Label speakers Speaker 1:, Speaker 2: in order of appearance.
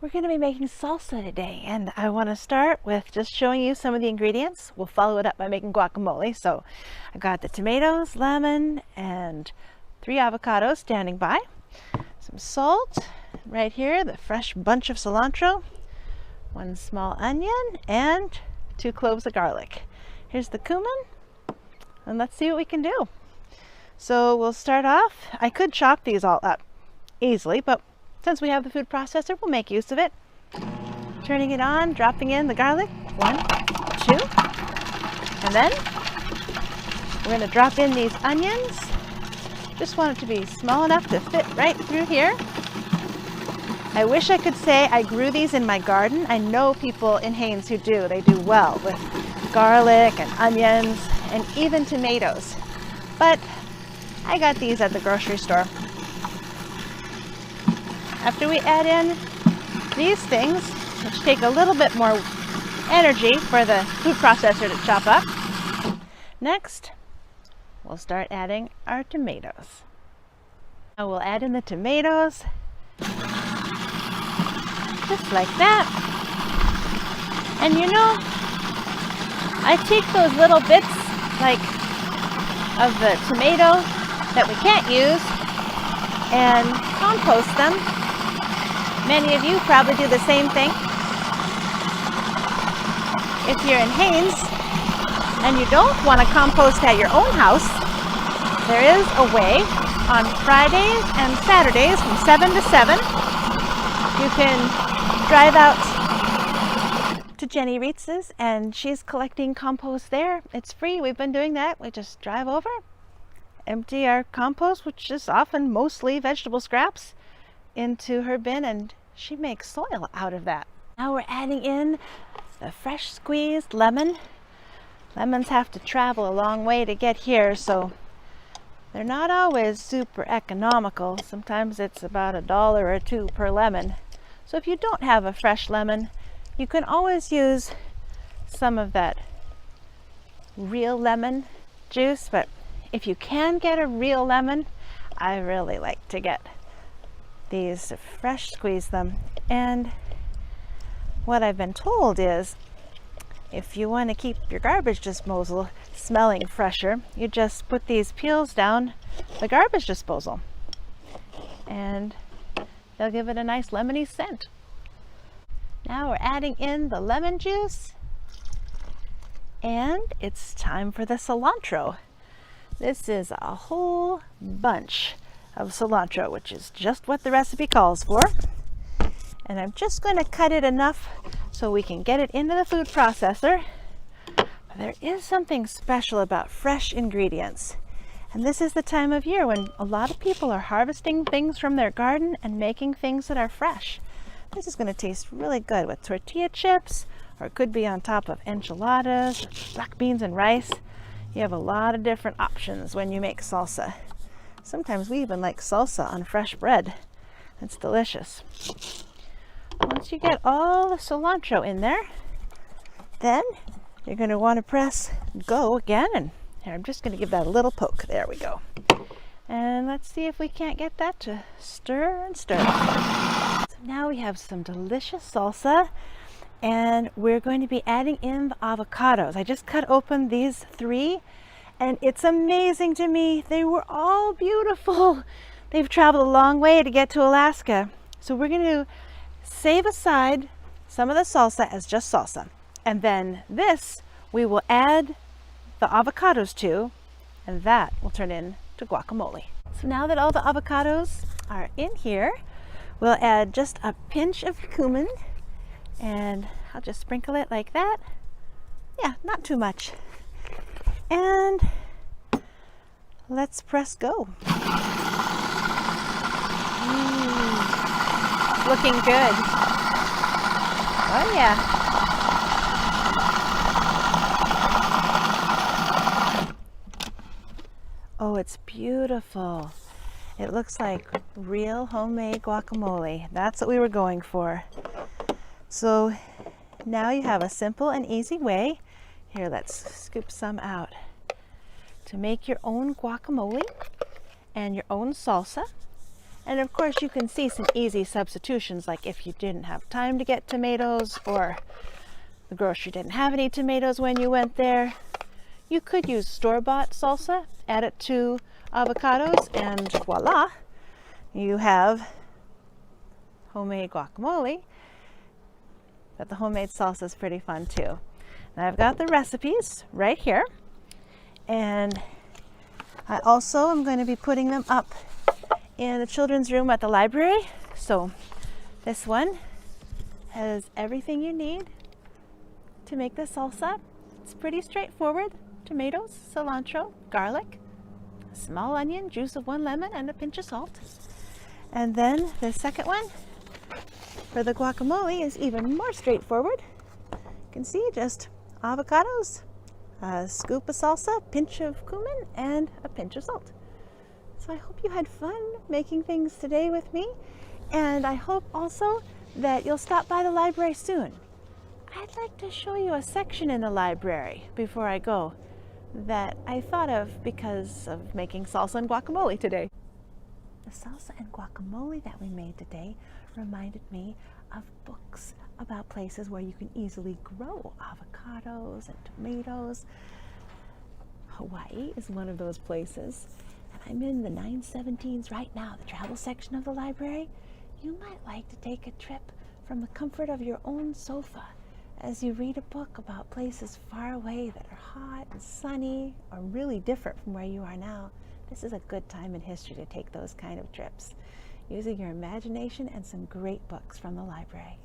Speaker 1: We're going to be making salsa today, and I want to start with just showing you some of the ingredients. We'll follow it up by making guacamole. So I got the tomatoes, lemon, and 3 avocados standing by. Some salt, right here, the fresh bunch of cilantro, 1 small onion, and 2 cloves of garlic. Here's the cumin, and let's see what we can do. So we'll start off. I could chop these all up easily, but since we have the food processor, we'll make use of it. Turning it on, dropping in the garlic, 1, 2, and then we're going to drop in these onions. Just want it to be small enough to fit right through here. I wish I could say I grew these in my garden. I know people in Haines who do. They do well with garlic and onions and even tomatoes. But I got these at the grocery store. After we add in these things, which take a little bit more energy for the food processor to chop up, next we'll start adding our tomatoes. Now we'll add in the tomatoes, just like that. And you know, I take those little bits like of the tomato that we can't use and compost them. Many of you probably do the same thing. If you're in Haines and you don't want to compost at your own house, there is a way. On Fridays and Saturdays from 7 to 7, you can drive out to Jenny Rietz's and she's collecting compost there. It's free. We've been doing that. We just drive over, empty our compost, which is often mostly vegetable scraps, into her bin, and she makes soil out of that. Now we're adding in the fresh squeezed lemon. Lemons have to travel a long way to get here, so they're not always super economical. Sometimes it's about $1 or $2 per lemon. So if you don't have a fresh lemon, you can always use some of that real lemon juice. But if you can get a real lemon, I really like to get these to fresh squeeze them. And what I've been told is if you want to keep your garbage disposal smelling fresher, you just put these peels down the garbage disposal and they'll give it a nice lemony scent. Now we're adding in the lemon juice, and it's time for the cilantro. This is a whole bunch of cilantro, which is just what the recipe calls for. And I'm just going to cut it enough so we can get it into the food processor. But there is something special about fresh ingredients. And this is the time of year when a lot of people are harvesting things from their garden and making things that are fresh. This is going to taste really good with tortilla chips, or it could be on top of enchiladas, black beans and rice. You have a lot of different options when you make salsa. Sometimes we even like salsa on fresh bread. It's delicious. Once you get all the cilantro in there, then you're going to want to press go again. And here, I'm just going to give that a little poke. There we go. And let's see if we can't get that to stir and stir. So now we have some delicious salsa, and we're going to be adding in the avocados. I just cut open these 3, and it's amazing to me. They were all beautiful. They've traveled a long way to get to Alaska. So we're going to save aside some of the salsa as just salsa. And then this we will add the avocados to, and that will turn into guacamole. So now that all the avocados are in here, we'll add just a pinch of cumin, and I'll just sprinkle it like that. Yeah, not too much. And let's press go. Looking good. Oh yeah. Oh, it's beautiful. It looks like real homemade guacamole. That's what we were going for. So now you have a simple and easy way. Here, let's scoop some out. To make your own guacamole and your own salsa. And of course you can see some easy substitutions, like if you didn't have time to get tomatoes or the grocery didn't have any tomatoes when you went there, you could use store-bought salsa, add it to avocados, and voila, you have homemade guacamole. But the homemade salsa is pretty fun too. And I've got the recipes right here. And I also am going to be putting them up in the children's room at the library. So this one has everything you need to make the salsa. It's pretty straightforward. Tomatoes, cilantro, garlic, a small onion, juice of 1 lemon, and a pinch of salt. And then the second one for the guacamole is even more straightforward. You can see just avocados, a scoop of salsa, a pinch of cumin, and a pinch of salt. So I hope you had fun making things today with me, and I hope also that you'll stop by the library soon. I'd like to show you a section in the library before I go that I thought of because of making salsa and guacamole today. The salsa and guacamole that we made today reminded me of books about places where you can easily grow avocados and tomatoes. Hawaii is one of those places, and I'm in the 917s right now, the travel section of the library. You might like to take a trip from the comfort of your own sofa as you read a book about places far away that are hot and sunny or really different from where you are now. This is a good time in history to take those kind of trips, using your imagination and some great books from the library.